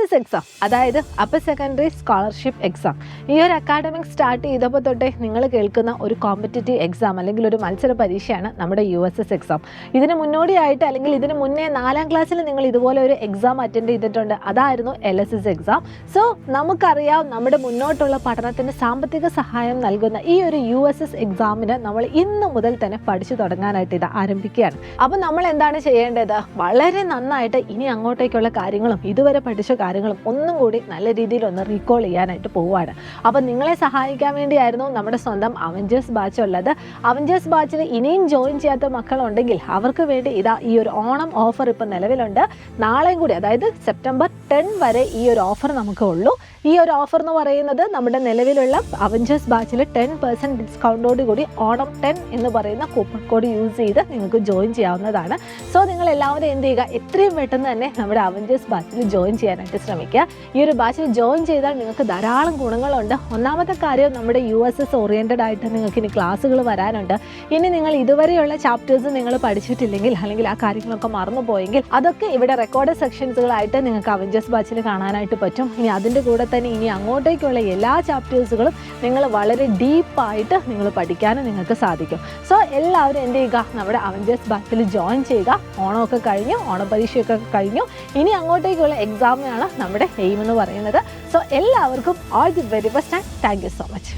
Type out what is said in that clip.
USS exam, അതായത് upper secondary scholarship exam. ഈ ഒരു അക്കാഡമിക് സ്റ്റാർട്ട് ചെയ്തപ്പോൾ തൊട്ടേ നിങ്ങൾ കേൾക്കുന്ന ഒരു കോമ്പറ്റേറ്റീവ് എക്സാം അല്ലെങ്കിൽ ഒരു മത്സര പരീക്ഷയാണ് നമ്മുടെ USS എക്സാം. ഇതിന് മുന്നോടിയായിട്ട് അല്ലെങ്കിൽ ഇതിന് മുന്നേ 4ാം ക്ലാസ്സിൽ നിങ്ങൾ ഇതുപോലെ ഒരു എക്സാം അറ്റൻഡ് ചെയ്തിട്ടുണ്ട്. അതായിരുന്നു LSS എക്സാം. സോ നമുക്കറിയാം, നമ്മുടെ മുന്നോട്ടുള്ള പഠനത്തിന് സാമ്പത്തിക സഹായം നൽകുന്ന ഈ ഒരു USS എക്സാമിന് നമ്മൾ ഇന്ന് മുതൽ തന്നെ പഠിച്ചു തുടങ്ങാനായിട്ട് ഇത് ആരംഭിക്കുകയാണ്. അപ്പോൾ നമ്മൾ എന്താണ് ചെയ്യേണ്ടത്? വളരെ നന്നായിട്ട് ഇനി അങ്ങോട്ടേക്കുള്ള കാര്യങ്ങളും ഇതുവരെ പഠിച്ച കാര്യങ്ങളും ഒന്നും കൂടി നല്ല രീതിയിൽ ഒന്ന് റീകോൾ ചെയ്യാനായിട്ട് പോവുകയാണ്. അപ്പോൾ നിങ്ങളെ സഹായിക്കാൻ വേണ്ടിയായിരുന്നു നമ്മുടെ സ്വന്തം അവഞ്ചേഴ്സ് ബാച്ച് ഉള്ളത്. അവഞ്ചേഴ്സ് ബാച്ചിൽ ഇനിയും ജോയിൻ ചെയ്യാത്ത മക്കളുണ്ടെങ്കിൽ അവർക്ക് വേണ്ടി ഇതാ ഈ ഒരു ഓണം ഓഫർ ഇപ്പോൾ നിലവിലുണ്ട്. നാളെയും കൂടി, അതായത് സെപ്റ്റംബർ 10 വരെ ഈ ഒരു ഓഫർ നമുക്ക് ഉള്ളൂ. ഈ ഒരു ഓഫർ എന്ന് പറയുന്നത് നമ്മുടെ നിലവിലുള്ള അവഞ്ചേഴ്സ് ബാച്ചിൽ 10% ഡിസ്കൗണ്ടോട് കൂടി ഓണം 10 എന്ന് പറയുന്ന കൂപ്പൺ കോഡ് യൂസ് ചെയ്ത് നിങ്ങൾക്ക് ജോയിൻ ചെയ്യാവുന്നതാണ്. സോ നിങ്ങൾ എല്ലാവരും എന്ത് ചെയ്യുക, എത്രയും പെട്ടെന്ന് തന്നെ നമ്മുടെ അവഞ്ചേഴ്സ് ബാച്ചിൽ ജോയിൻ ചെയ്യാനായിട്ട് ശ്രമിക്കുക. ഈ ഒരു ബാച്ചിൽ ജോയിൻ ചെയ്താൽ നിങ്ങൾക്ക് ധാരാളം ഗുണങ്ങളുണ്ട്. ഒന്നാമത്തെ കാര്യം, നമ്മുടെ USS ഓറിയൻറ്റഡ് ആയിട്ട് നിങ്ങൾക്ക് ഇനി ക്ലാസ്സുകൾ വരാനുണ്ട്. ഇനി നിങ്ങൾ ഇതുവരെയുള്ള ചാപ്റ്റേഴ്സ് നിങ്ങൾ പഠിച്ചിട്ടില്ലെങ്കിൽ അല്ലെങ്കിൽ ആ കാര്യങ്ങളൊക്കെ മറന്നുപോയെങ്കിൽ അതൊക്കെ ഇവിടെ റെക്കോർഡ് സെക്ഷൻസുകളായിട്ട് നിങ്ങൾക്ക് അവഞ്ചേഴ്സ് ബാച്ചിൽ കാണാനായിട്ട് പറ്റും. ഇനി അതിൻ്റെ കൂടെ തന്നെ ഇനി അങ്ങോട്ടേക്കുള്ള എല്ലാ ചാപ്റ്റേഴ്സുകളും നിങ്ങൾ വളരെ ഡീപ്പായിട്ട് നിങ്ങൾ പഠിക്കാനും നിങ്ങൾക്ക് സാധിക്കും. സോ എല്ലാവരും എന്ത് ചെയ്യുക, നമ്മുടെ അവഞ്ചേഴ്സ് ബാച്ചിൽ ജോയിൻ ചെയ്യുക. ഓണമൊക്കെ കഴിഞ്ഞു, ഓണപരീക്ഷയൊക്കെ കഴിഞ്ഞു. ഇനി അങ്ങോട്ടേക്കുള്ള എക്സാമിനാണ് നമ്മുടെ എയിം എന്ന് പറയുന്നത്. സോ എല്ലാവർക്കും all the very best and thank you so much.